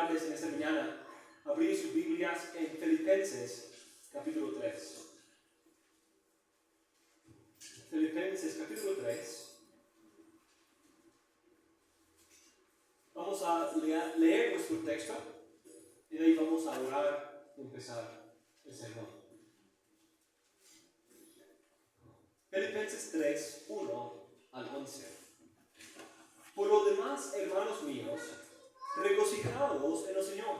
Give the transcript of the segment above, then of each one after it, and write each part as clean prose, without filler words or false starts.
invitarles en esta mañana a abrir sus Biblias en Filipenses capítulo 3. Filipenses capítulo 3. Vamos a leer nuestro texto y de ahí vamos a orar y empezar el sermón. Filipenses 3, 1 al 11. Por lo demás, hermanos míos, regocijaos en el Señor.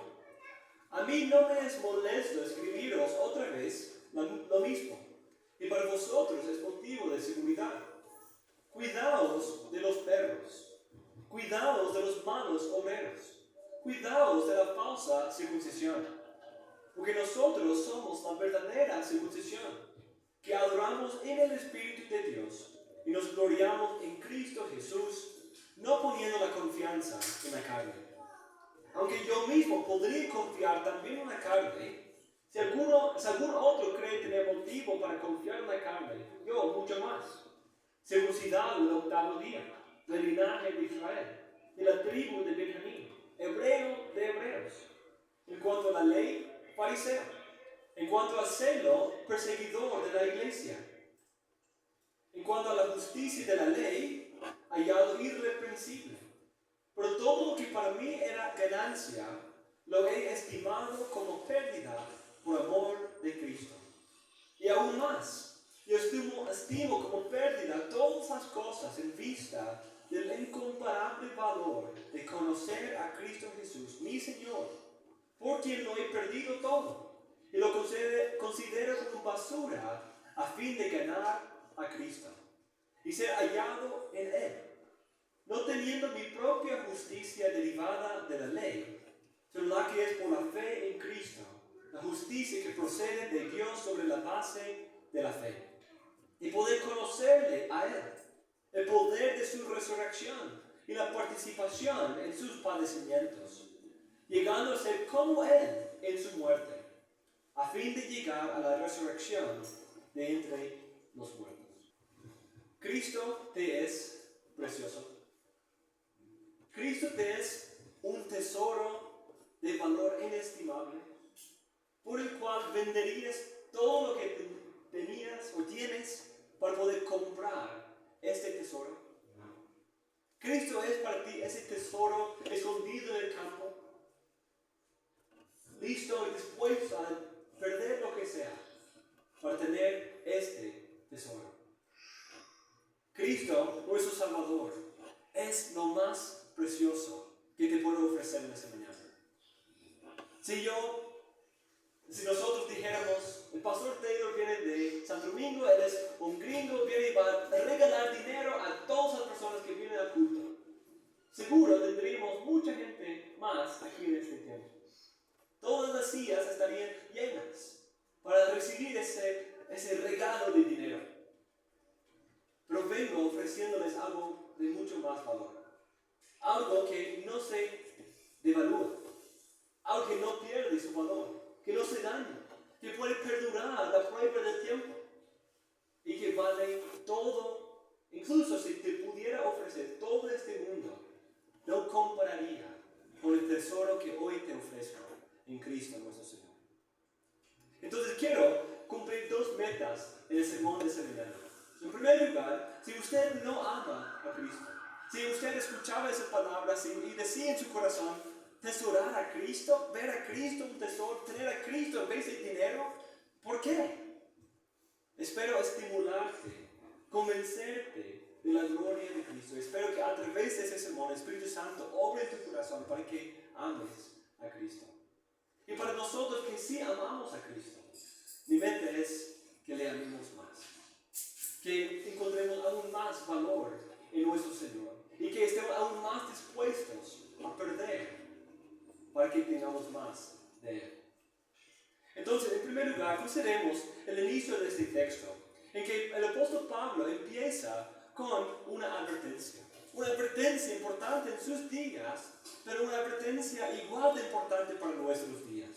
A mí no me es molesto escribiros otra vez lo mismo, y para vosotros es motivo de seguridad. Cuidaos de los perros, cuidaos de los malos obreros, cuidaos de la falsa circuncisión, porque nosotros somos la verdadera circuncisión, que adoramos en el Espíritu de Dios y nos gloriamos en Cristo Jesús, no poniendo la confianza en la carne. Aunque yo mismo podría confiar también en la carne, si algún otro cree tener motivo para confiar en la carne, yo mucho más. Circuncidado el 8º día, del linaje de Israel, de la tribu de Benjamín, hebreo de hebreos. En cuanto a la ley, fariseo. En cuanto al celo, perseguidor de la iglesia. En cuanto a la justicia de la ley, hallado irreprensible. Pero todo lo que para mí era ganancia, lo he estimado como pérdida por amor de Cristo. Y aún más, yo estimo como pérdida todas las cosas en vista del incomparable valor de conocer a Cristo Jesús, mi Señor, por quien lo he perdido todo, y lo considero como basura a fin de ganar a Cristo y ser hallado en Él, no teniendo mi propia justicia derivada de la ley, sino la que es por la fe en Cristo, la justicia que procede de Dios sobre la base de la fe, y poder conocerle a Él, el poder de su resurrección y la participación en sus padecimientos, llegando a ser como Él en su muerte, a fin de llegar a la resurrección de entre los muertos. Cristo te es precioso. Cristo te es un tesoro de valor inestimable, por el cual venderías todo lo que tenías o tienes para poder comprar este tesoro. Cristo es para ti ese tesoro escondido en el campo, listo y dispuesto a perder lo que sea para tener este tesoro. Cristo, nuestro Salvador, es lo más precioso que te puedo ofrecer en esta mañana. Si nosotros dijéramos, el pastor Taylor viene de Santo Domingo, él es un gringo, viene y va a regalar dinero a todas las personas que vienen al culto, seguro tendríamos mucha gente más aquí en este tiempo. Todas las sillas estarían llenas para recibir ese regalo de dinero. Pero vengo ofreciéndoles algo de mucho más valor. Algo que no se devalúa. Algo que no pierde su valor. Que no se daña. Que puede perdurar la prueba del tiempo. Y que vale todo. Incluso si te pudiera ofrecer todo este mundo, no compararía con el tesoro que hoy te ofrezco en Cristo nuestro Señor. Entonces quiero cumplir 2 metas en el sermón de esta mañana. En primer lugar, si usted no ama a Cristo, si usted escuchaba esa palabra y decía en su corazón, tesorar a Cristo, ver a Cristo un tesoro, tener a Cristo en vez de dinero, ¿por qué? Espero estimularte, convencerte de la gloria de Cristo. Espero que a través de ese sermón el Espíritu Santo obre en tu corazón para que ames a Cristo. Y para nosotros que sí amamos a Cristo, mi meta es que le amemos más. Que encontremos aún más valor en nuestro Señor y que estemos aún más dispuestos a perder para que tengamos más de Él. Entonces, en primer lugar, consideremos el inicio de este texto, en que el apóstol Pablo empieza con una advertencia. Una advertencia importante en sus días, pero una advertencia igual de importante para nuestros días.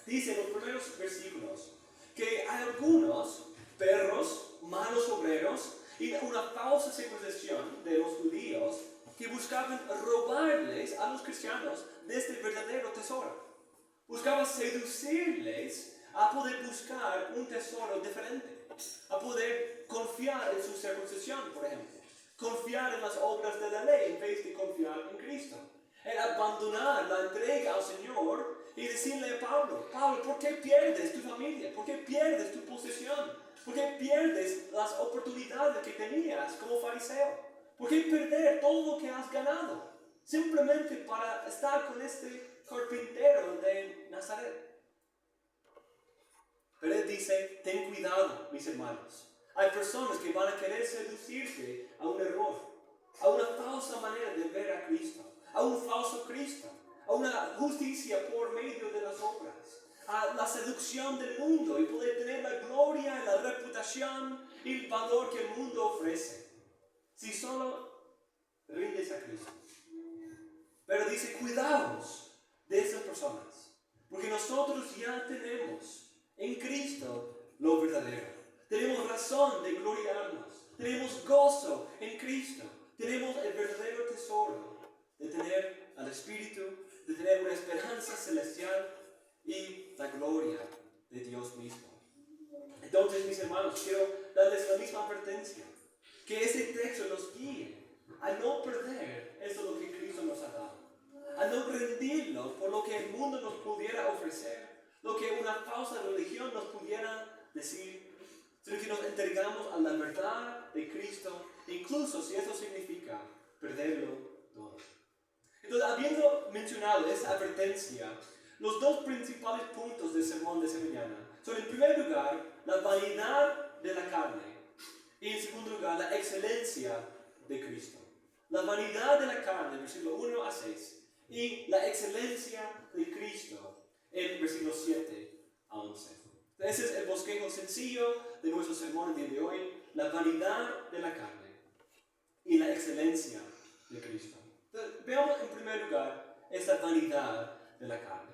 Dice en los primeros versículos que hay algunos perros, malos obreros y una falsa circuncisión de los judíos que buscaban robarles a los cristianos de este verdadero tesoro. Buscaban seducirles a poder buscar un tesoro diferente, a poder confiar en su circuncisión, por ejemplo, confiar en las obras de la ley en vez de confiar en Cristo. El abandonar la entrega al Señor y decirle a Pablo, ¿por qué pierdes tu familia? ¿Por qué pierdes tu posesión? ¿Por qué pierdes las oportunidades que tenías como fariseo? ¿Por qué perder todo lo que has ganado? Simplemente para estar con este carpintero de Nazaret. Pero él dice, ten cuidado, mis hermanos. Hay personas que van a querer seducirte a un error, a una falsa manera de ver a Cristo, a un falso Cristo, a una justicia por medio de las obras, a la seducción del mundo y poder tener la gloria y la reputación y el valor que el mundo ofrece. Si solo rindes a Cristo. Pero dice, cuidaos de esas personas, porque nosotros ya tenemos en Cristo lo verdadero. Tenemos razón de gloriarnos, tenemos gozo en Cristo, tenemos el verdadero tesoro de tener al Espíritu, de tener una esperanza celestial y la gloria de Dios mismo. Entonces, mis hermanos, quiero darles la misma advertencia, que ese texto nos guíe a no perder eso lo que Cristo nos ha dado, a no rendirnos por lo que el mundo nos pudiera ofrecer, lo que una falsa religión nos pudiera decir, sino que nos entregamos a la verdad de Cristo, incluso si eso significa perderlo todo. Entonces, habiendo mencionado esa advertencia, los dos principales puntos del sermón de esta mañana son, en primer lugar, la vanidad de la carne y, en segundo lugar, la excelencia de Cristo. La vanidad de la carne, versículo 1 a 6, y la excelencia de Cristo, en versículos 7 a 11. Ese es el bosquejo sencillo de nuestro sermón el día de hoy, la vanidad de la carne y la excelencia de Cristo. Entonces, veamos en primer lugar esta vanidad de la carne.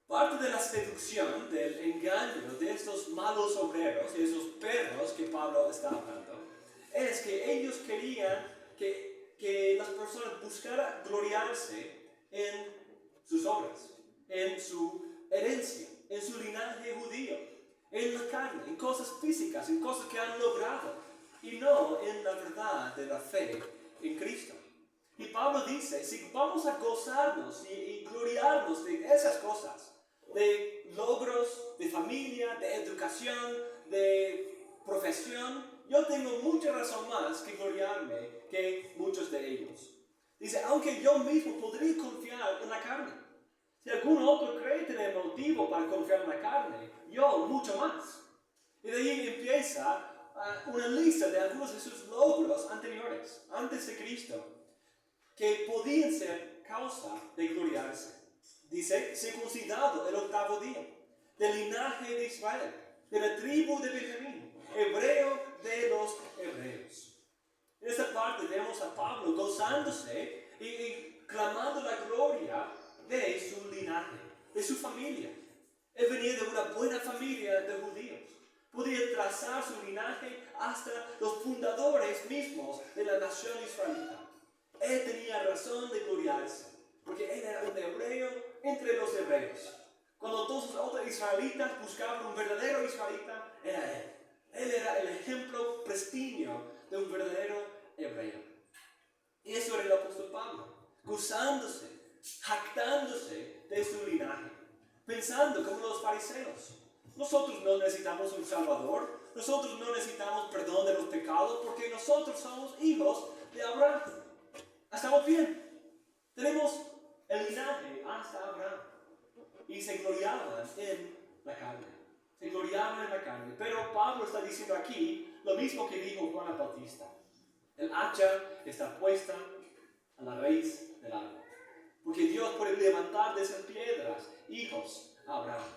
Parte de la seducción, del engaño de estos malos obreros, de esos perros que Pablo está hablando, es que ellos querían que las personas buscaran gloriarse en sus obras, en su herencia, en su linaje judío, en la carne, en cosas físicas, en cosas que han logrado, y no en la verdad de la fe en Cristo. Y Pablo dice, si vamos a gozarnos y gloriarnos de esas cosas, de logros, de familia, de educación, de profesión, yo tengo mucha razón más que gloriarme que muchos de ellos. Dice, aunque yo mismo podría confiar en la carne. Si algún otro cree tener motivo para confiar en la carne, yo mucho más. Y de ahí empieza una lista de algunos de sus logros anteriores, antes de Cristo, que podían ser causa de gloriarse. Dice, circuncidado el 8º día, del linaje de Israel, de la tribu de Benjamín, hebreo de los hebreos. En esta parte vemos a Pablo gozándose y clamando la gloria de su linaje, de su familia. Él venía de una buena familia de judíos. Podía trazar su linaje hasta los fundadores mismos de la nación israelita. Él tenía razón de gloriarse, porque él era un hebreo entre los hebreos. Cuando todos los otros israelitas buscaban un verdadero israelita, era él. Él era el ejemplo prestigio de un verdadero hebreo. Y eso era el apóstol Pablo, gozándose, jactándose de su linaje, pensando como los fariseos. Nosotros no necesitamos un salvador, nosotros no necesitamos perdón de los pecados, porque nosotros somos hijos de Abraham. Estamos bien. Tenemos el linaje hasta Abraham. Y se gloriaban en la carne. Se gloriaban en la carne. Pero Pablo está diciendo aquí lo mismo que dijo Juan el Bautista. El hacha está puesta a la raíz del árbol. Porque Dios puede levantar de esas piedras hijos a Abraham.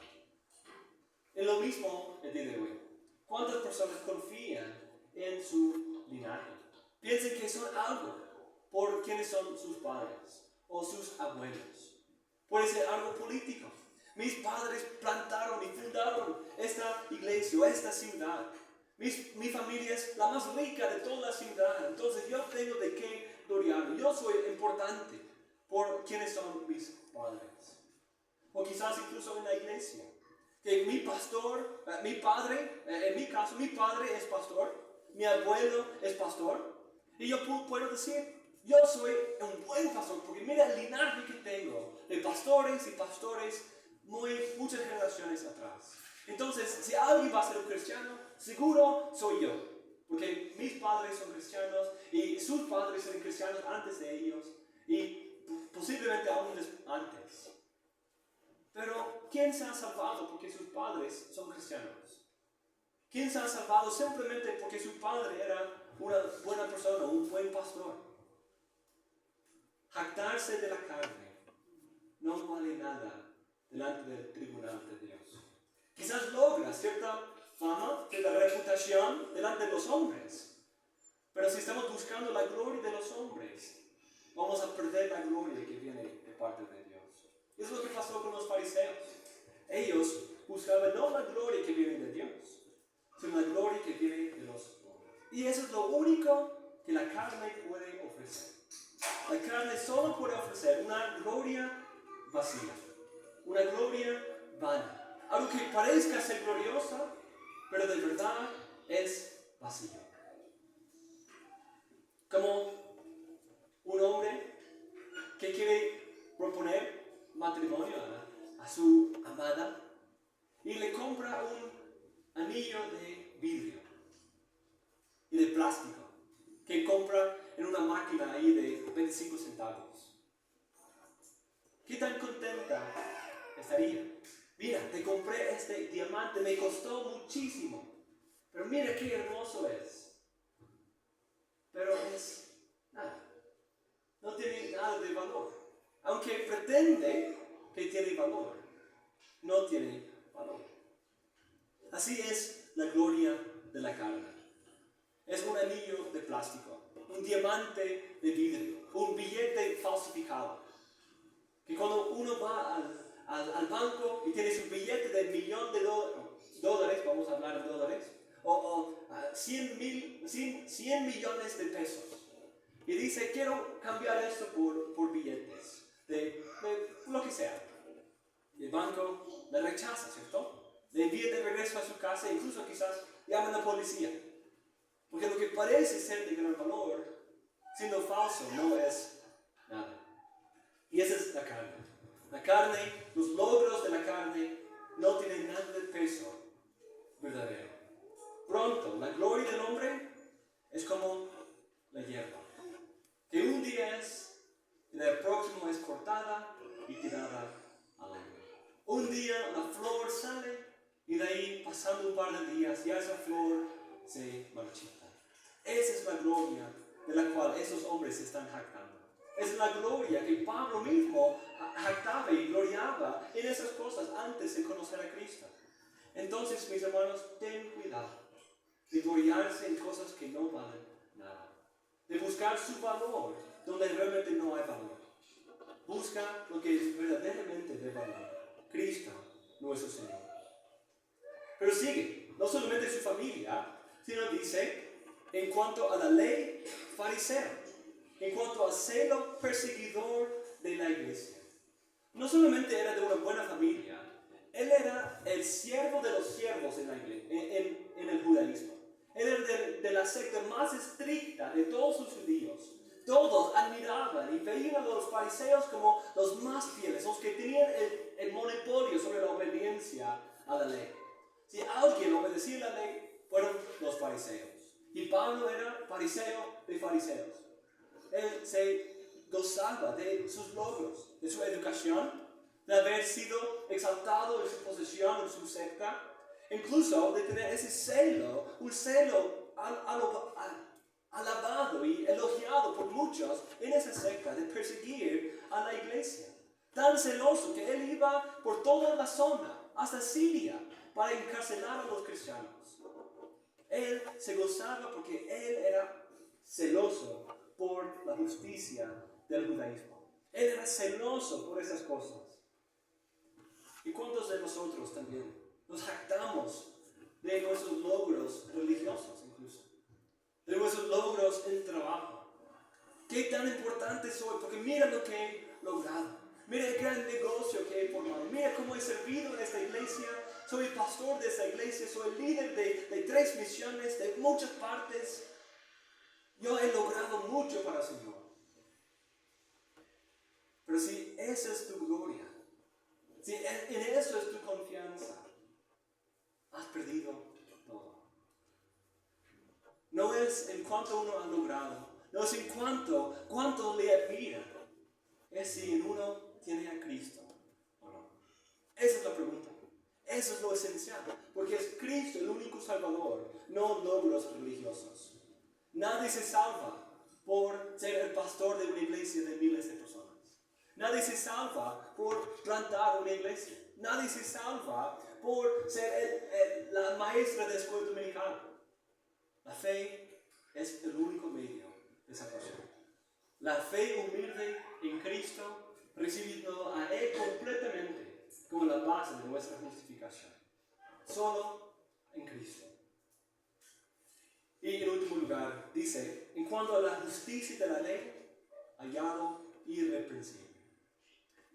Es lo mismo el día de hoy. ¿Cuántas personas confían en su linaje? Piensan que son algo por quienes son sus padres o sus abuelos. Puede ser algo político. Mis padres plantaron y fundaron esta iglesia o esta ciudad. Mi familia es la más rica de toda la ciudad. Entonces yo tengo de qué gloriarme, yo soy importante por quienes son mis padres. O quizás incluso en la iglesia, que mi pastor, mi padre, en mi caso, mi padre es pastor, mi abuelo es pastor, y yo puedo decir, yo soy un buen pastor, porque mira el linaje que tengo de pastores y pastores muchas generaciones atrás. Entonces, si alguien va a ser un cristiano, seguro soy yo, porque mis padres son cristianos y sus padres eran cristianos antes de ellos y posiblemente aún antes. Pero, ¿quién se ha salvado porque sus padres son cristianos? ¿Quién se ha salvado simplemente porque su padre era una buena persona, un buen pastor? Jactarse de la carne no vale nada delante del tribunal de Dios. Quizás logra cierta fama, cierta reputación delante de los hombres. Pero si estamos buscando la gloria de los hombres, vamos a perder la gloria que viene de parte de Dios. Eso es lo que pasó con los fariseos. Ellos buscaban no la gloria que viene de Dios, sino la gloria que viene de los hombres. Y eso es lo único que la carne puede ofrecer. La carne solo puede ofrecer una gloria vacía, una gloria vana. Algo que parezca ser gloriosa, pero de verdad es vacío. Como un hombre que quiere proponer matrimonio a su amada y le compra un anillo de vidrio y de plástico que compra en una máquina ahí de 25 centavos. ¿Qué tan contenta estaría? Mira, te compré este diamante, me costó muchísimo, pero mira qué hermoso es. Pero es nada, no tiene nada de valor. Aunque pretende que tiene valor, no tiene valor. Así es la gloria de la carne. Es un anillo de plástico, un diamante de vidrio, un billete falsificado. Que cuando uno va al banco y tiene su billete de $1,000,000, vamos a hablar en dólares, o 100 millones de pesos, y dice, quiero cambiar esto por billetes, de lo que sea. Y el banco le rechaza, ¿cierto? Le envía de regreso a su casa e incluso quizás llaman a la policía. Porque lo que parece ser de gran valor, siendo falso, no es nada. Y esa es la carne. La carne, los logros de la carne, no tienen nada de peso verdadero. Pronto, la gloria del hombre es como la hierba, que un día es, y el próximo es cortada y tirada al aire. Un día la flor sale y de ahí, pasando un par de días, ya esa flor se marchita. Esa es la gloria de la cual esos hombres se están jactando. Es la gloria que Pablo mismo jactaba y gloriaba en esas cosas antes de conocer a Cristo. Entonces, mis hermanos, ten cuidado de gloriarse en cosas que no valen nada. De buscar su valor donde realmente no hay valor. Busca lo que es verdaderamente de valor. Cristo, nuestro Señor. Pero sigue, no solamente su familia, sino dice, en cuanto a la ley farisea, en cuanto al celo perseguidor de la iglesia. No solamente era de una buena familia, él era el siervo de los siervos en el judaísmo. Él era de la secta más estricta de todos los judíos. Todos admiraban y veían a los fariseos como los más fieles, los que tenían el monopolio sobre la obediencia a la ley. Si alguien obedecía la ley, fueron los fariseos. Y Pablo era fariseo de fariseos. Él se gozaba de sus logros, de su educación, de haber sido exaltado en su posición, en su secta, incluso de tener ese celo, un celo alabado y elogiado por muchos en esa secta, de perseguir a la iglesia. Tan celoso que él iba por toda la zona, hasta Siria, para encarcelar a los cristianos. Él se gozaba porque él era celoso por la justicia del judaísmo. Él era celoso por esas cosas. ¿Y cuántos de nosotros también nos jactamos de nuestros logros religiosos incluso? De nuestros logros en trabajo. ¿Qué tan importante soy? Porque mira lo que he logrado. Mira el gran negocio que he formado. Mira cómo he servido en esta iglesia. Soy el pastor de esta iglesia. Soy el líder de 3 misiones, de muchas partes. Yo he logrado mucho para el Señor. Pero si esa es tu gloria, si en eso es tu confianza, has perdido todo. No es en cuanto uno ha logrado, no es en cuánto le admira, es si en uno tiene a Cristo o no. Esa es la pregunta. Eso es lo esencial, porque es Cristo el único Salvador, no logros religiosos. Nadie se salva por ser el pastor de una iglesia de miles de personas. Nadie se salva por plantar una iglesia. Nadie se salva por ser la maestra de escuela dominical. La fe es el único medio de salvación. La fe humilde en Cristo, recibiendo a Él completamente como la base de nuestra justificación. Solo en Cristo. Y en último lugar, dice, en cuanto a la justicia de la ley, hallado irreprensible.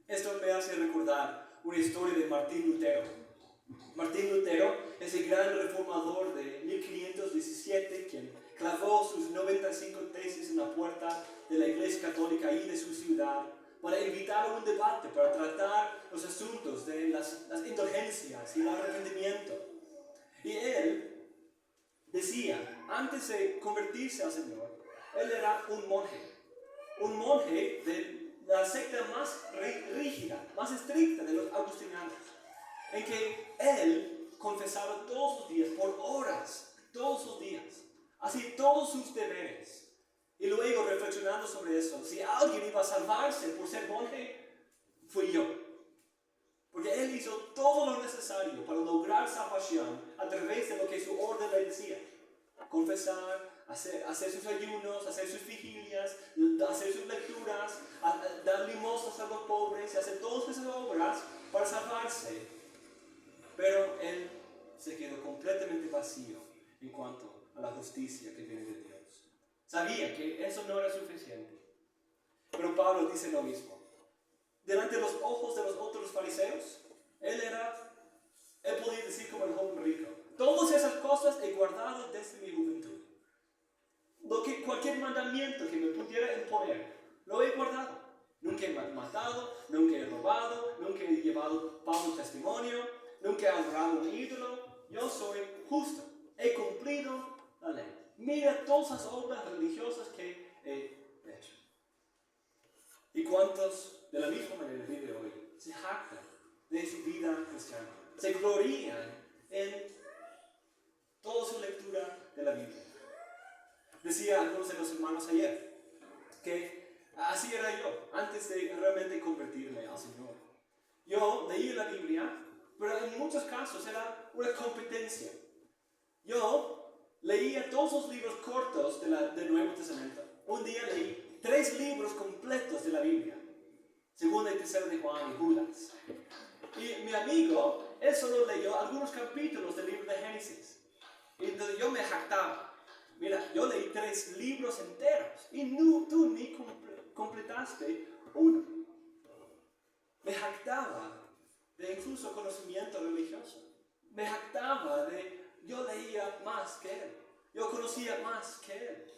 Esto me hace recordar una historia de Martín Lutero. Martín Lutero es el gran reformador de 1517, quien clavó sus 95 tesis en la puerta de la Iglesia Católica y de su ciudad para invitar a un debate, para tratar los asuntos de las indulgencias y el arrepentimiento. Y él decía, antes de convertirse al Señor, él era un monje de la secta más rígida, más estricta de los agustinianos, en que él confesaba todos los días, por horas, todos los días, así todos sus deberes. Y luego reflexionando sobre eso, si alguien iba a salvarse por ser monje, fui yo. Porque él hizo todo lo necesario para lograr salvación a través de lo que su orden le decía. Confesar, hacer sus ayunos, hacer sus vigilias, hacer sus lecturas, dar limosnas a los pobres, hacer todas esas obras para salvarse. Pero él se quedó completamente vacío en cuanto a la justicia que viene de Dios. Sabía que eso no era suficiente. Pero Pablo dice lo mismo. Delante de los ojos de los otros fariseos, él podía decir como el joven rico, todas esas cosas he guardado desde mi juventud. Cualquier mandamiento que me pudiera imponer, lo he guardado. Nunca he matado, nunca he robado, nunca he llevado falso testimonio, nunca he adorado un ídolo. Yo soy justo, he cumplido la ley. Mira todas las obras religiosas que he hecho. ¿Y cuántos de la misma manera viven hoy? Se jactan de su vida cristiana, se glorían en toda su lectura de la Biblia. Decía algunos de los hermanos ayer que así era yo antes de realmente convertirme al Señor. Yo leía la Biblia, pero en muchos casos era una competencia. Yo leía todos los libros cortos del Nuevo Testamento. Un día leí 3 libros completos de la Biblia, Segunda y Tercera de Juan y Judas. Y mi amigo, él solo leyó algunos capítulos del libro de Génesis. Y entonces yo me jactaba. Mira, yo leí 3 libros enteros y tú ni completaste uno. Me jactaba de incluso conocimiento religioso. Me jactaba de yo leía más que él. Yo conocía más que él.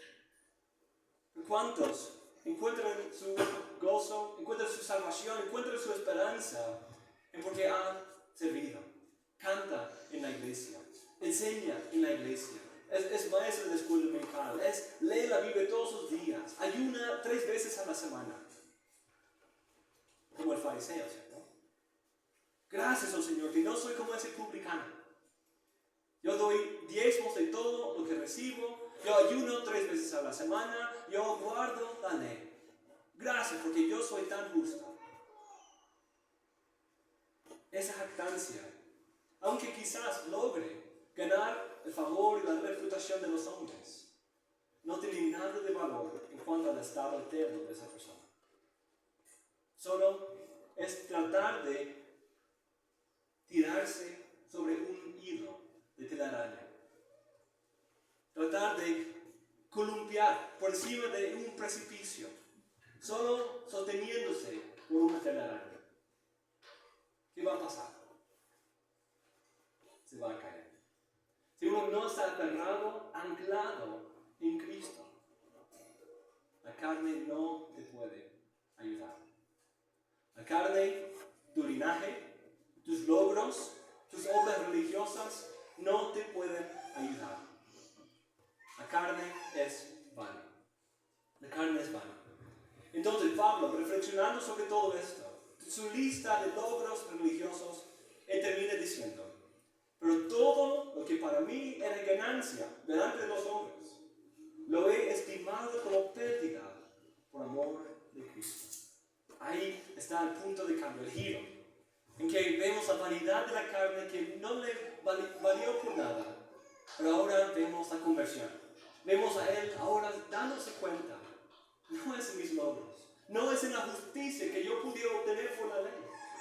¿Cuántos encuentran su gozo, encuentran su salvación, encuentran su esperanza en porque han servido? Canta en la iglesia, enseña en la iglesia, es maestro de escuela dominical, lee la Biblia todos los días, ayuna 3 veces a la semana, como el fariseo, ¿cierto? Gracias al Señor que no soy como ese publicano. Yo doy diezmos de todo lo que recibo, yo ayuno 3 veces a la semana, yo guardo la ley. Gracias porque yo soy tan justo. Esa jactancia, aunque quizás logre ganar el favor y la reputación de los hombres, no tiene nada de valor en cuanto al estado eterno de esa persona. Solo es tratar de tirarse sobre un hilo de telaraña. Tratar de columpiar por encima de un precipicio, solo sosteniéndose por una telaraña. ¿Qué va a pasar? Se va a caer. Si uno no está aferrado, anclado en Cristo, la carne no te puede ayudar. La carne, tu linaje, tus logros, tus obras religiosas no te pueden ayudar. La carne es vana. La carne es vana. Entonces Pablo, reflexionando sobre todo esto, su lista de logros religiosos, él termina diciendo: pero todo lo que para mí era ganancia delante de los hombres, lo he estimado como pérdida por amor de Cristo. Ahí está el punto de cambio, el giro, en que vemos la vanidad de la carne que no le valió por nada, pero ahora vemos la conversión. Vemos a él ahora dándose cuenta, no es en mis logros, no es en la justicia que yo pudiera obtener por la ley,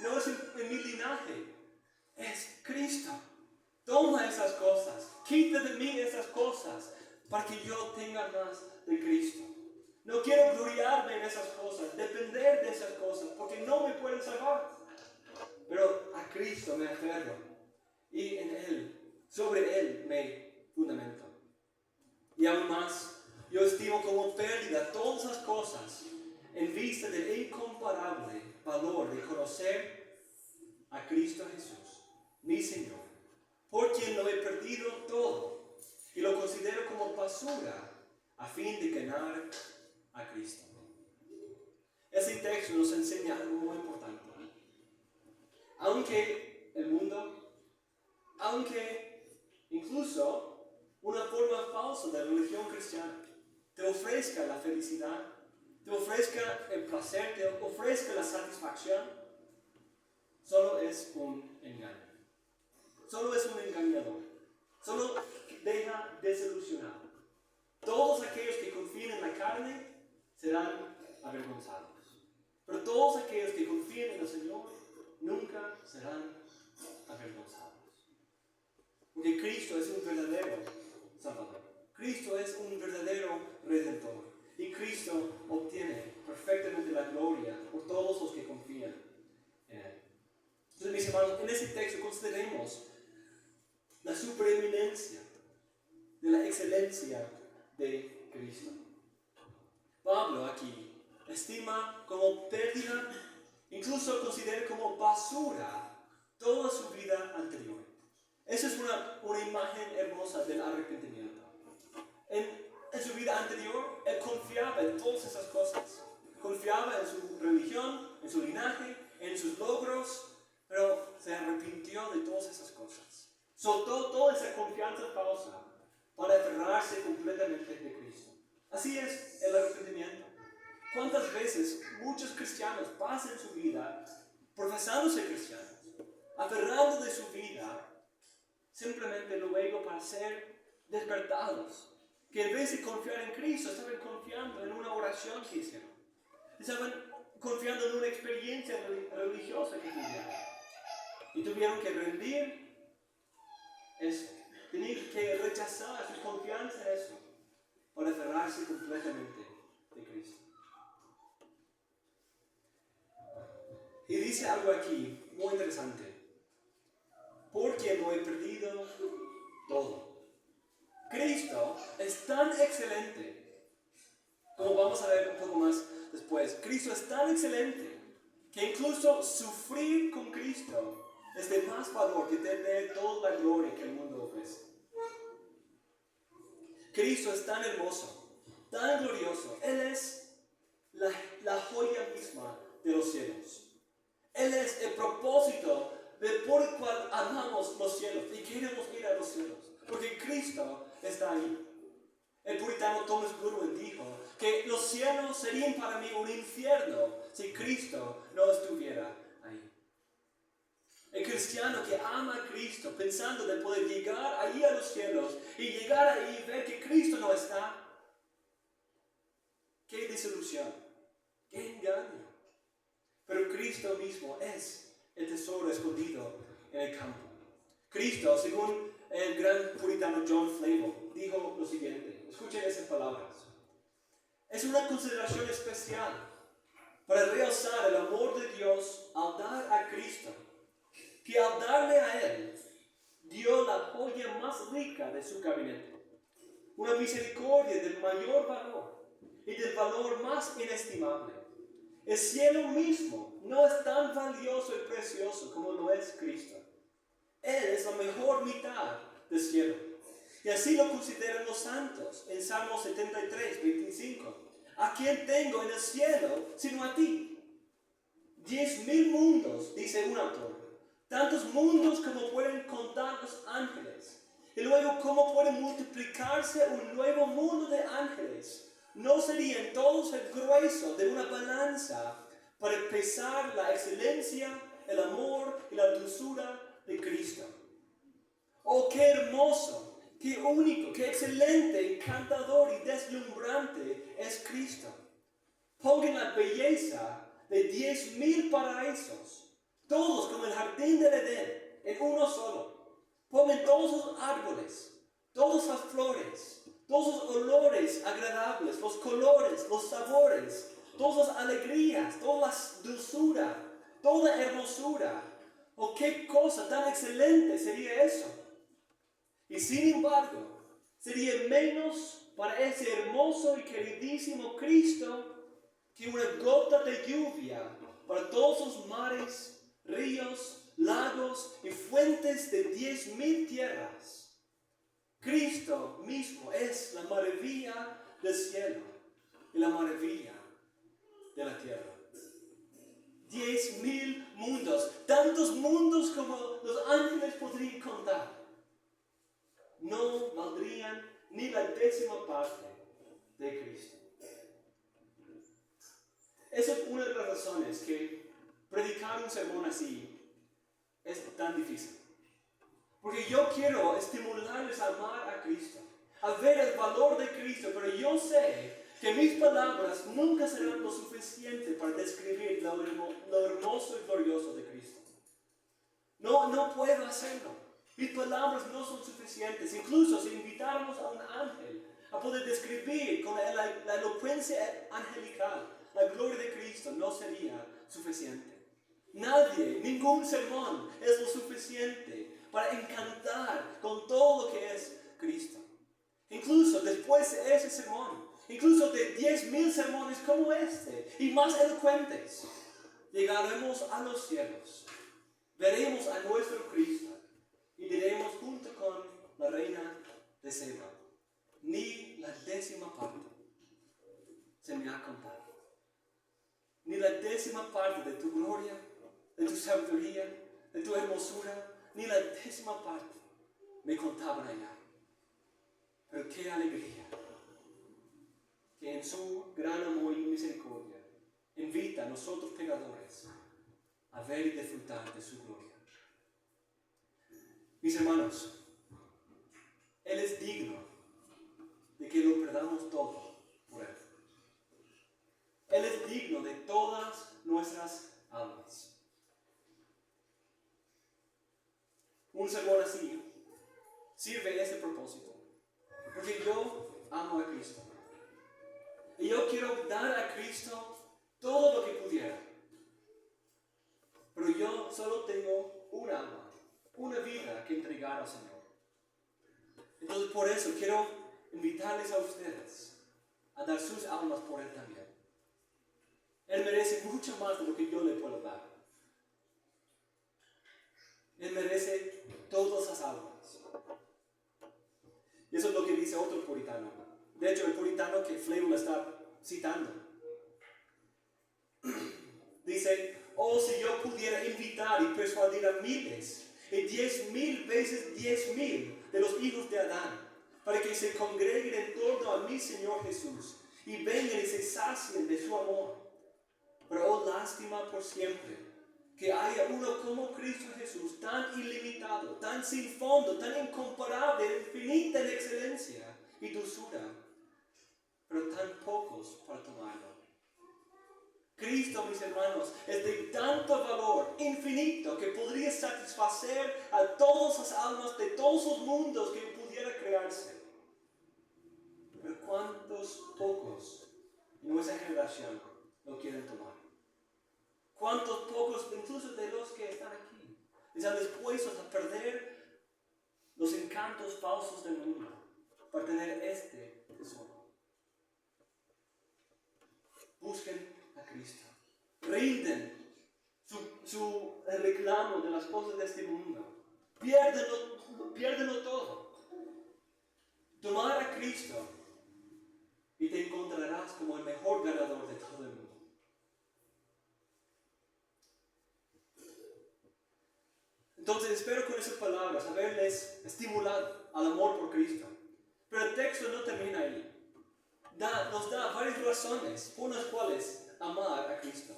no es en mi linaje, es Cristo. Toma esas cosas, quita de mí esas cosas, para que yo tenga más de Cristo. No quiero gloriarme en esas cosas, depender de esas cosas, porque no me pueden salvar. Pero a Cristo me aferro, y en Él, sobre Él me fundamento. Y aún más, yo estimo como pérdida todas esas cosas en vista del incomparable valor de conocer a Cristo Jesús, mi Señor, por quien lo he perdido todo y lo considero como basura a fin de ganar a Cristo. Ese texto nos enseña algo muy importante. Aunque el mundo, aunque incluso una forma falsa de religión cristiana te ofrezca la felicidad, te ofrezca el placer, te ofrezca la satisfacción, solo es un engaño. Solo es un engañador. Solo deja desilusionado. Todos aquellos que confíen en la carne serán avergonzados. Pero todos aquellos que confíen en el Señor nunca serán avergonzados. Porque Cristo es un verdadero Salvador. Cristo es un verdadero Redentor. Y Cristo obtiene perfectamente la gloria por todos los que confían en Él. Entonces, mis hermanos, en ese texto consideremos la supereminencia de la excelencia de Cristo. Pablo aquí estima como pérdida, incluso considera como basura toda su vida anterior. Esa es una imagen hermosa del arrepentimiento. En su vida anterior, él confiaba en todas esas cosas. Confiaba en su religión, en su linaje, en sus logros, pero se arrepintió de todas esas cosas. Soltó toda esa confianza falsa para aferrarse completamente de Cristo. Así es el arrepentimiento. ¿Cuántas veces muchos cristianos pasan su vida profesándose cristianos, aferrando de su vida, simplemente luego para ser despertados? Que en vez de confiar en Cristo, estaban confiando en una oración que hicieron. Estaban confiando en una experiencia religiosa que tuvieron. Y tuvieron que rendir eso. Tenían que rechazar su confianza en eso para aferrarse completamente de Cristo. Y dice algo aquí muy interesante. Porque lo he perdido todo. Cristo es tan excelente, como vamos a ver un poco más después. Cristo es tan excelente que incluso sufrir con Cristo es de más valor que tener toda la gloria que el mundo ofrece. Cristo es tan hermoso, tan glorioso. Él es la joya misma de los cielos. Él es el propósito por el cual amamos los cielos y queremos ir a los cielos. Porque Cristo está ahí. El puritano Thomas Goodwin dijo que los cielos serían para mí un infierno si Cristo no estuviera ahí. El cristiano que ama a Cristo pensando de poder llegar ahí a los cielos y llegar ahí y ver que Cristo no está, qué desilusión, qué engaño. Pero Cristo mismo es el tesoro escondido en el campo. Cristo, según el gran puritano John Flavel, dijo lo siguiente, escuchen esas palabras. Es una consideración especial para realzar el amor de Dios al dar a Cristo, que al darle a Él, dio la joya más rica de su gabinete, una misericordia del mayor valor y del valor más inestimable. El cielo mismo no es tan valioso y precioso como lo es Cristo. Él es la mejor mitad del cielo. Y así lo consideran los santos en Salmo 73, 25. ¿A quién tengo en el cielo sino a ti? 10,000 mundos, dice un autor. Tantos mundos como pueden contar los ángeles. Y luego, ¿cómo puede multiplicarse un nuevo mundo de ángeles? ¿No serían todos el grueso de una balanza para pesar la excelencia, el amor y la dulzura de Cristo? Oh, qué hermoso, qué único, qué excelente, encantador y deslumbrante es Cristo. Pongan la belleza de 10,000 paraísos, todos como el jardín del Edén, en uno solo. Pongan todos los árboles, todas las flores, todos los olores agradables, los colores, los sabores, todas las alegrías, toda la dulzura, toda hermosura. Oh, qué cosa tan excelente sería eso. Y sin embargo, sería menos para ese hermoso y queridísimo Cristo que una gota de lluvia para todos los mares, ríos, lagos y fuentes de 10,000 tierras. Cristo mismo es la maravilla del cielo y la maravilla de la tierra. 10,000 mundos, tantos mundos como los ángeles podrían contar, no valdrían ni la 10ª parte de Cristo. Esa es una de las razones que predicar un sermón así es tan difícil. Porque yo quiero estimularles a amar a Cristo, a ver el valor de Cristo, pero yo sé que mis palabras nunca serán lo suficiente para describir lo hermoso y glorioso de Cristo. No puedo hacerlo. Mis palabras no son suficientes. Incluso si invitáramos a un ángel a poder describir con la elocuencia angelical la gloria de Cristo, no sería suficiente. Nadie, ningún sermón es lo suficiente para encantar con todo lo que es Cristo. Incluso después de ese sermón, incluso de 10,000 sermones como este y más elocuentes, llegaremos a los cielos, veremos a nuestro Cristo y diremos junto con la reina de Seba: ni la 10ª parte se me ha contado. Ni la 10ª parte de tu gloria, de tu sabiduría, de tu hermosura, ni la 10ª parte me contaban allá. Pero qué alegría que en su gran amor y misericordia invita a nosotros pecadores a ver y disfrutar de su gloria. Mis hermanos, Él es digno de que lo perdamos todo por Él. Él es digno de todas nuestras almas. Un sermón así sirve a ese propósito, porque yo amo a Cristo. Y yo quiero dar a Cristo todo lo que pudiera. Pero yo solo tengo un alma, una vida que entregar al Señor. Entonces por eso quiero invitarles a ustedes a dar sus almas por Él también. Él merece mucho más de lo que yo le puedo dar. Él merece todas las almas. Y eso es lo que dice otro puritano. De hecho, el puritano que Flavio está citando dice: oh, si yo pudiera invitar y persuadir a miles y 10,000 veces 10,000 de los hijos de Adán para que se congreguen en torno a mi Señor Jesús y vengan y se sacien de su amor. Pero oh, lástima por siempre que haya uno como Cristo Jesús, tan ilimitado, tan sin fondo, tan incomparable, infinita en excelencia y dulzura, pero tan pocos para tomarlo. Cristo, mis hermanos, es de tanto valor infinito que podría satisfacer a todas las almas de todos los mundos que pudiera crearse. Pero ¿cuántos pocos en nuestra generación lo quieren tomar? ¿Cuántos pocos, incluso de los que están aquí, están dispuestos a perder los encantos falsos del mundo para tener este tesoro? Busquen a Cristo. Rinden su reclamo de las cosas de este mundo. Piérdenlo todo. Tomar a Cristo y te encontrarás como el mejor ganador de todo el mundo. Entonces espero con esas palabras haberles estimulado al amor por Cristo. Pero el texto no termina ahí. Nos da varias razones por las cuales amar a Cristo.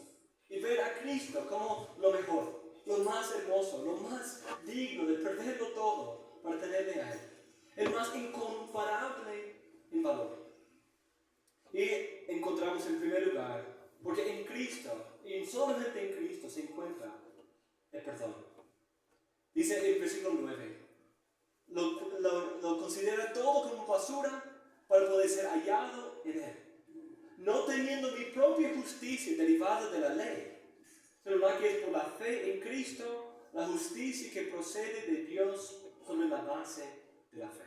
Y ver a Cristo como lo mejor, lo más hermoso, lo más digno de perderlo todo para tenerle a Él. El más incomparable en valor. Y encontramos en primer lugar, porque en Cristo, y solamente en Cristo, se encuentra el perdón. Dice en el versículo 9, lo considera todo como basura para poder ser hallado en Él. No teniendo mi propia justicia derivada de la ley, sino la que es por la fe en Cristo, la justicia que procede de Dios sobre la base de la fe.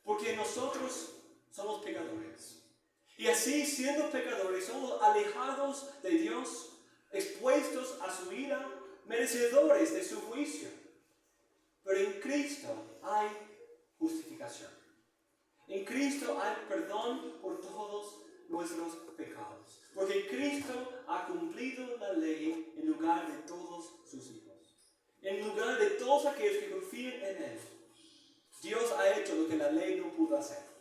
Porque nosotros somos pecadores. Y así, siendo pecadores, somos alejados de Dios, expuestos a su ira, merecedores de su juicio. Pero en Cristo hay justificación. En Cristo hay perdón por todos nuestros pecados. Porque Cristo ha cumplido la ley en lugar de todos sus hijos. En lugar de todos aquellos que confían en Él. Dios ha hecho lo que la ley no pudo hacer.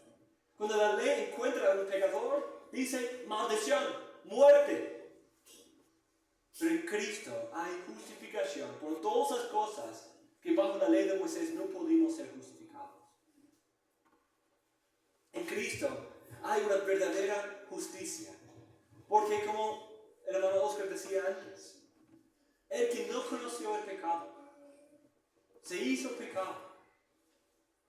Cuando la ley encuentra a un pecador, dice maldición, muerte. Pero en Cristo hay justificación por todas las cosas que bajo la ley de Moisés no pudimos ser justificados. En Cristo hay una verdadera justicia. Porque como el hermano Oscar decía antes, el que no conoció el pecado, se hizo pecado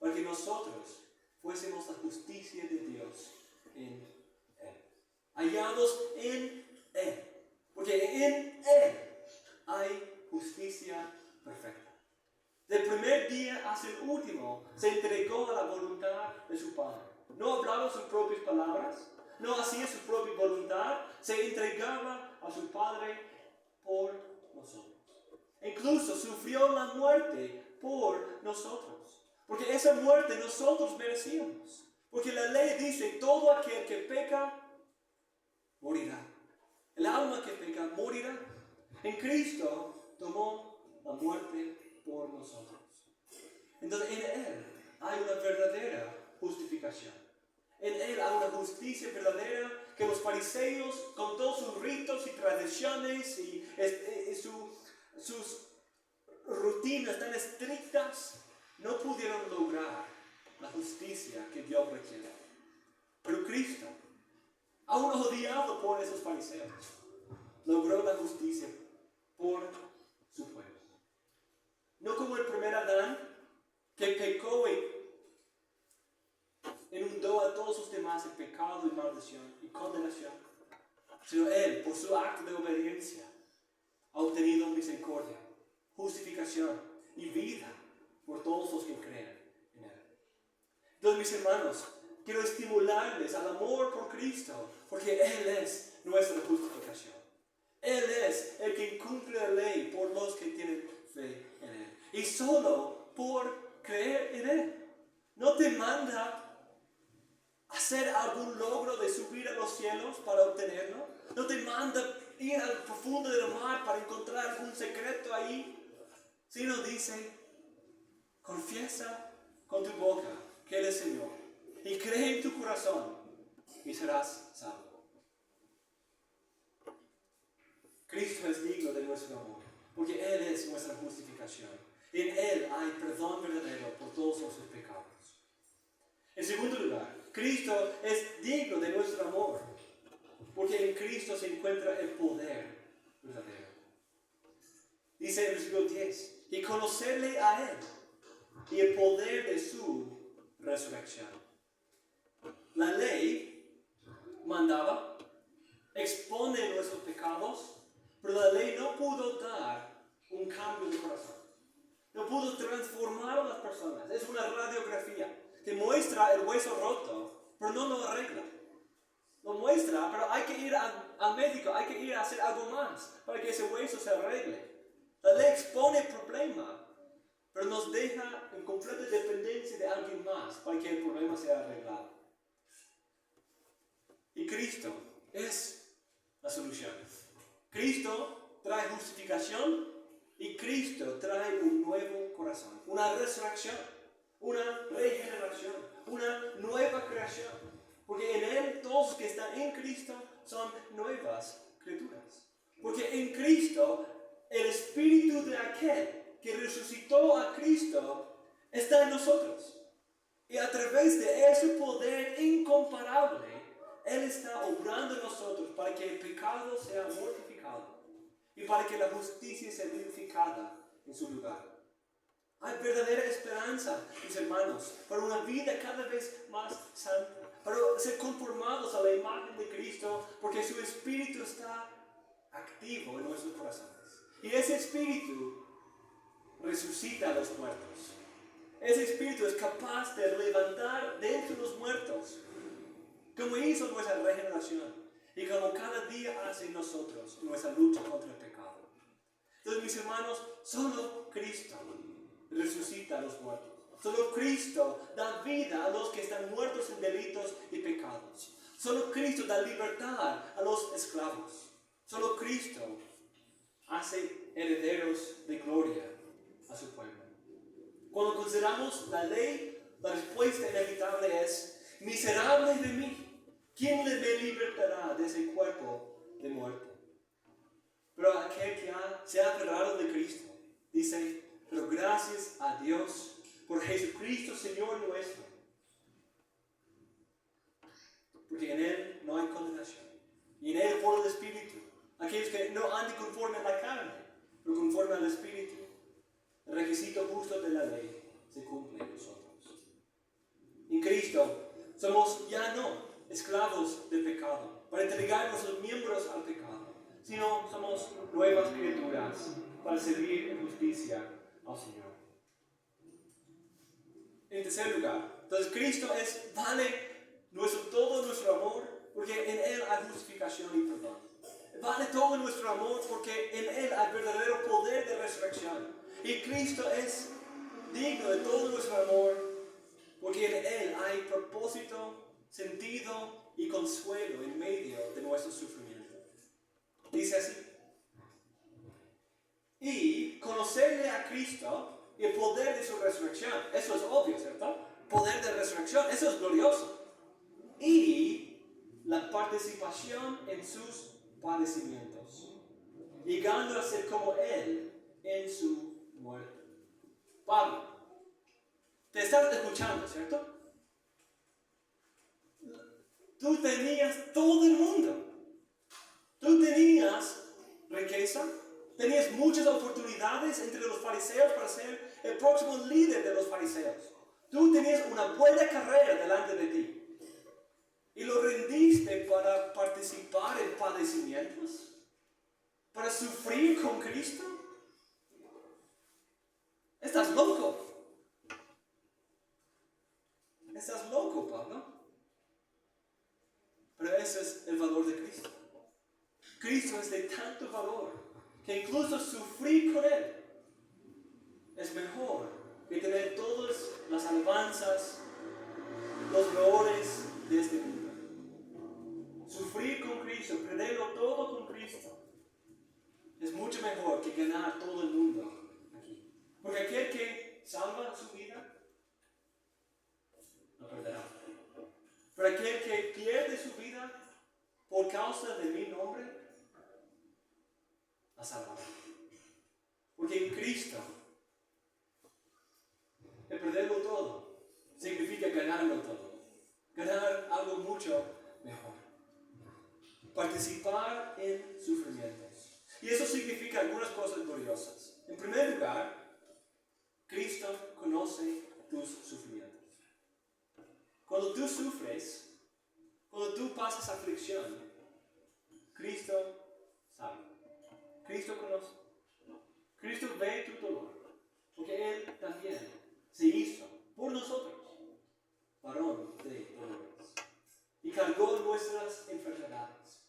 para que nosotros fuésemos la justicia de Dios en Él. Hallados en Él. Porque en Él hay justicia perfecta. Del primer día hasta el último, se entregó a la voluntad de su Padre. No hablaba sus propias palabras, no hacía su propia voluntad, se entregaba a su Padre por nosotros. Incluso sufrió la muerte por nosotros. Porque esa muerte nosotros merecíamos. Porque la ley dice, todo aquel que peca, morirá. El alma que peca, morirá. En Cristo tomó la muerte por nosotros. Entonces en Él hay una verdadera justificación. En Él hay una justicia verdadera que los fariseos, con todos sus ritos y tradiciones y sus rutinas tan estrictas, no pudieron lograr la justicia que Dios requiere. Pero Cristo, aún odiado por esos fariseos, logró la justicia por su pueblo. No como el primer Adán, que pecó y inundó a todos los demás en pecado y maldición y condenación, sino Él, por su acto de obediencia, ha obtenido misericordia, justificación y vida por todos los que creen en Él. Entonces, mis hermanos, quiero estimularles al amor por Cristo, porque Él es nuestra justificación. Él es el que cumple la ley por los que tienen fe en Él. Y solo por creer en Él. No te manda a hacer algún logro de subir a los cielos para obtenerlo. No te manda ir al profundo del mar para encontrar algún secreto ahí. Sino dice, confiesa con tu boca que Él es Señor y cree en tu corazón y serás salvo. Cristo es digno de nuestro amor, porque Él es nuestra justificación. En Él hay perdón verdadero por todos nuestros pecados. En segundo lugar, Cristo es digno de nuestro amor, porque en Cristo se encuentra el poder verdadero. Dice en el versículo 10, y conocerle a Él y el poder de su resurrección. La ley mandaba, expone nuestros pecados, pero la ley no pudo dar un cambio de corazón. No pudo transformar a las personas. Es una radiografía que muestra el hueso roto, pero no lo arregla. Lo muestra, pero hay que ir al médico, hay que ir a hacer algo más para que ese hueso se arregle. La ley expone el problema, pero nos deja en completa dependencia de alguien más para que el problema sea arreglado. Y Cristo es la solución. Cristo trae justificación y Cristo trae un nuevo corazón, una resurrección, una regeneración, una nueva creación. Porque en Él todos los que están en Cristo son nuevas criaturas. Porque en Cristo el Espíritu de aquel que resucitó a Cristo está en nosotros. Y a través de ese poder incomparable, Él está obrando en nosotros para que el pecado sea mortificado y para que la justicia sea vivificada en su lugar. Hay verdadera esperanza, mis hermanos, para una vida cada vez más santa, para ser conformados a la imagen de Cristo, porque su Espíritu está activo en nuestros corazones. Y ese Espíritu resucita a los muertos. Ese Espíritu es capaz de levantar de entre los muertos, como hizo nuestra regeneración y como cada día hace en nosotros nuestra lucha contra el pecado. Entonces, mis hermanos, solo Cristo resucita a los muertos. Solo Cristo da vida a los que están muertos en delitos y pecados. Solo Cristo da libertad a los esclavos. Solo Cristo hace herederos de gloria a su pueblo. Cuando consideramos la ley, la respuesta inevitable es: miserable de mí, ¿quién me libertará de ese cuerpo de muerte? Pero aquel que se ha aferrado de Cristo dice: pero gracias a Dios por Jesucristo, Señor nuestro. Porque en Él no hay condenación. Y en Él por el Espíritu. Aquellos que no andan conforme a la carne, pero conforme al Espíritu. El requisito justo de la ley se cumple en nosotros. En Cristo somos ya no esclavos del pecado, para entregar nuestros miembros al pecado, sino somos nuevas criaturas para servir en justicia al Señor. En tercer lugar, entonces Cristo vale todo nuestro amor, porque en Él hay justificación y perdón. Vale todo nuestro amor porque en Él hay verdadero poder de resurrección. Y Cristo es digno de todo nuestro amor porque en Él hay propósito, sentido y consuelo en medio de nuestro sufrimiento. Dice así: y conocerle a Cristo y el poder de su resurrección. Eso es obvio, ¿cierto? Poder de resurrección, eso es glorioso. Y la participación en sus padecimientos, llegando a ser como Él en su muerte. Pablo, te estás escuchando, ¿cierto? Tú tenías todo el mundo. Tú tenías riqueza, tenías muchas oportunidades entre los fariseos para ser el próximo líder de los fariseos. Tú tenías una buena carrera delante de ti. Y lo rendiste para participar en padecimientos, para sufrir con Cristo. Estás loco. Estás loco, Pablo. Pero ese es el valor de Cristo. Cristo es de tanto valor que incluso sufrir con Él es mejor que tener todas las alabanzas, los loores de este mundo. Sufrir con Cristo, perderlo todo con Cristo, es mucho mejor que ganar todo el mundo aquí. Porque aquel que salva su vida, lo perderá. Pero aquel que pierde su vida por causa de mi nombre, la salvará. Porque en Cristo, el perderlo todo significa ganarlo todo. Ganar algo mucho mejor. Participar en sufrimientos. Y eso significa algunas cosas gloriosas. En primer lugar, Cristo conoce tus sufrimientos. Cuando tú sufres, Cuando tú pasas aflicción, Cristo sabe. Cristo conoce. Cristo ve tu dolor. Porque Él también se hizo por nosotros varón de dolores. Y cargó nuestras enfermedades.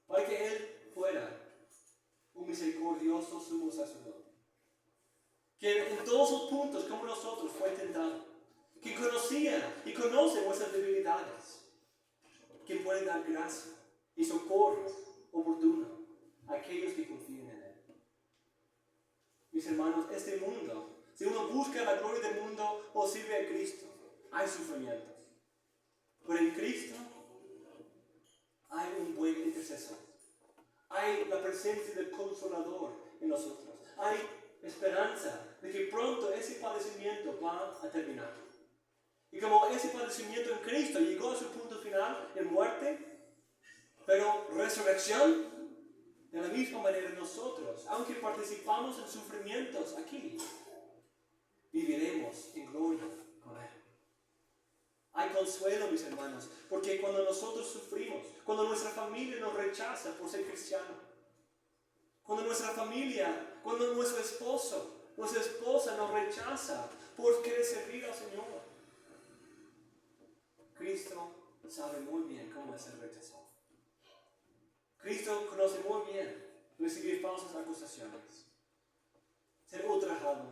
Para que Él fuera un misericordioso sumo sacerdote. Que en todos los puntos como nosotros fue tentado. Que conocía y conoce nuestras debilidades. Que puede dar gracia y socorro oportuno a aquellos que confían en Él. Mis hermanos, este mundo, si uno busca la gloria del mundo o sirve a Cristo, hay sufrimientos. Pero en Cristo hay un buen intercesor. Hay la presencia del Consolador en nosotros. Hay esperanza de que pronto ese padecimiento va a terminar. Y como ese padecimiento en Cristo llegó a su punto final en muerte, pero resurrección, de la misma manera nosotros, aunque participamos en sufrimientos aquí, viviremos en gloria con Él. Hay consuelo, mis hermanos, porque cuando nosotros sufrimos, cuando nuestra familia nos rechaza por ser cristiano, cuando nuestra familia, cuando nuestro esposo, nuestra esposa nos rechaza por querer servir al Señor, Cristo sabe muy bien cómo es ser rechazado. Cristo conoce muy bien recibir falsas acusaciones, ser ultrajado,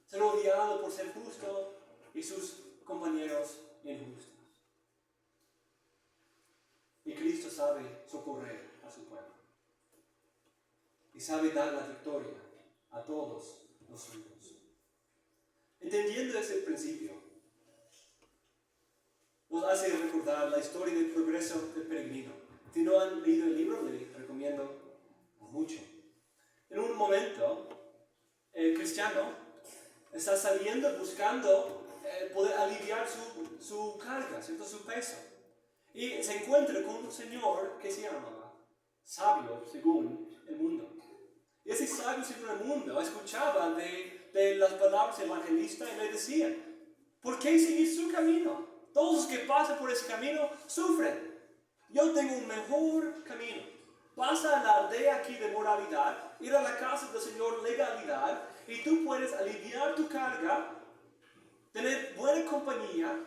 ser odiado por ser justo y sus compañeros injustos. Y Cristo sabe socorrer a su pueblo. Y sabe dar la victoria a todos los suyos. Entendiendo ese principio, nos hace recordar la historia del progreso del peregrino. Si no han leído el libro, les recomiendo mucho. En un momento, el cristiano está saliendo buscando poder aliviar su carga, ¿cierto? Su peso. Y se encuentra con un señor que se llamaba sabio según el mundo. Y ese sabio según el mundo escuchaba de las palabras evangelistas y le decía: ¿por qué seguir su camino? Todos los que pasan por ese camino sufren. Yo tengo un mejor camino. Pasa a la aldea aquí de moralidad, ir a la casa del Señor legalidad, y tú puedes aliviar tu carga, tener buena compañía,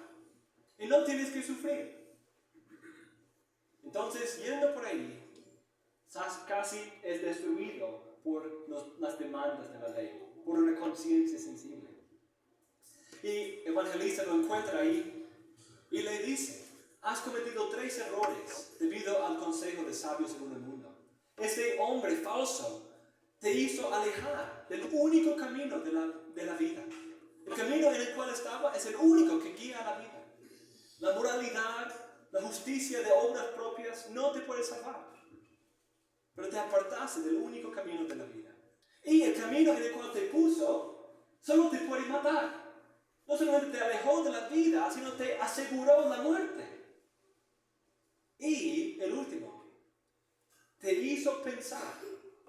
y no tienes que sufrir. Entonces, yendo por ahí, casi es destruido por las demandas de la ley, por una conciencia sensible. Y el evangelista lo encuentra ahí y le dice: has cometido 3 errores debido al consejo de sabios según el mundo. Este hombre falso te hizo alejar del único camino de la vida. El camino en el cual estaba es el único que guía a la vida. La moralidad, la justicia de obras propias no te puede salvar. Pero te apartaste del único camino de la vida. Y el camino en el cual te puso solo te puede matar. No solamente te alejó de la vida, sino te aseguró la muerte. Y el último, te hizo pensar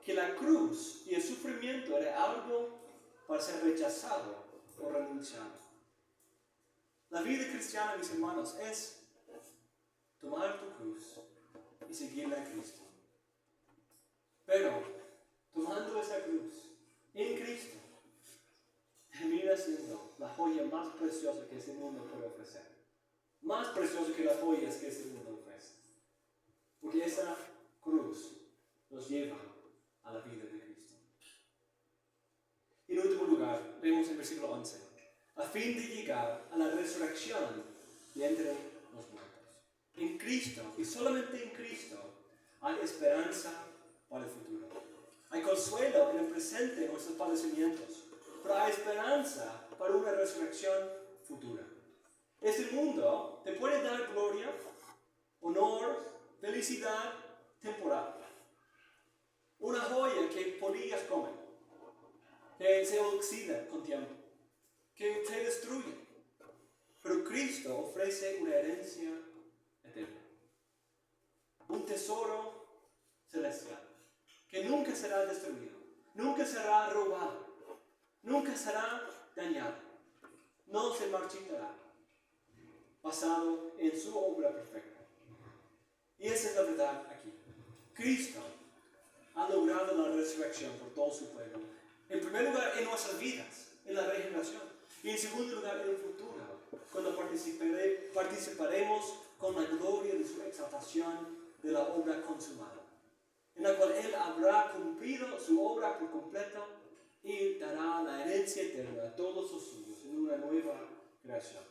que la cruz y el sufrimiento era algo para ser rechazado o renunciado. La vida cristiana, mis hermanos, es tomar tu cruz y seguirla a Cristo. Pero, tomando esa cruz en Cristo, termina siendo la joya más preciosa que este mundo puede ofrecer. Más preciosa que las joyas que este mundo ofrece. Porque esa cruz nos lleva a la vida de Cristo. En último lugar, vemos en versículo 11, a fin de llegar a la resurrección de entre los muertos. En Cristo, y solamente en Cristo, hay esperanza para el futuro. Hay consuelo en el presente en nuestros padecimientos, pero hay esperanza para una resurrección futura. Este mundo te puede dar gloria, honor, felicidad temporal. Una joya que polillas comen, que se oxida con tiempo, que se destruye. Pero Cristo ofrece una herencia eterna. Un tesoro celestial que nunca será destruido, nunca será robado, nunca será dañado, no se marchitará, basado en su obra perfecta. Y esa es la verdad aquí. Cristo ha logrado la resurrección por todo su pueblo. En primer lugar, en nuestras vidas, en la regeneración. Y en segundo lugar, en el futuro, cuando participaremos con la gloria de su exaltación de la obra consumada, en la cual Él habrá cumplido su obra por completo y dará la herencia eterna a todos los suyos en una nueva creación,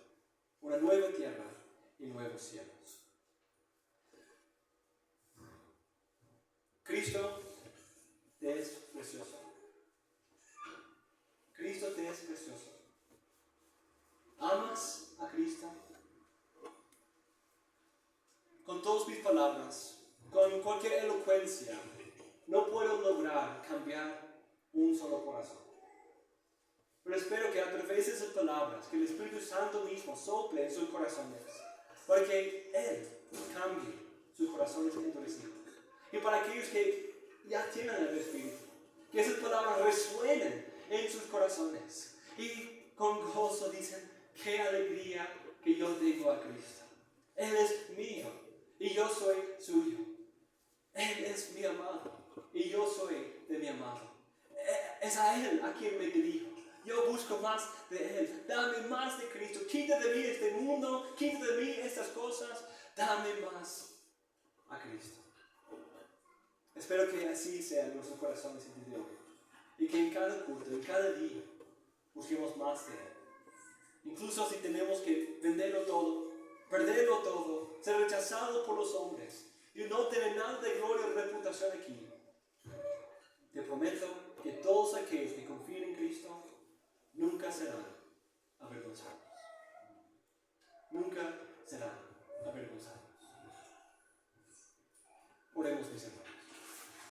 una nueva tierra y nuevos cielos. Cristo te es precioso. Cristo te es precioso. ¿Amas a Cristo? Con todas mis palabras, con cualquier elocuencia, no puedo lograr cambiar un solo corazón. Pero espero que a través de esas palabras, que el Espíritu Santo mismo sople en sus corazones, para que Él cambie sus corazones endurecidos. Y para aquellos que ya tienen el Espíritu, que esas palabras resuenen en sus corazones. Y con gozo dicen, qué alegría que yo tengo a Cristo. Él es mío y yo soy suyo. Él es mi amado y yo soy de mi amado. Es a Él a quien me dirijo. Yo busco más de Él. Dame más de Cristo. Quita de mí este mundo. Quita de mí estas cosas. Dame más a Cristo. Espero que así sean nuestros corazones el día de hoy. Y que en cada culto, en cada día, busquemos más de Él. Incluso si tenemos que venderlo todo, perderlo todo, ser rechazado por los hombres y no tener nada de gloria o reputación aquí, te prometo que todos aquellos que confíen en Cristo nunca serán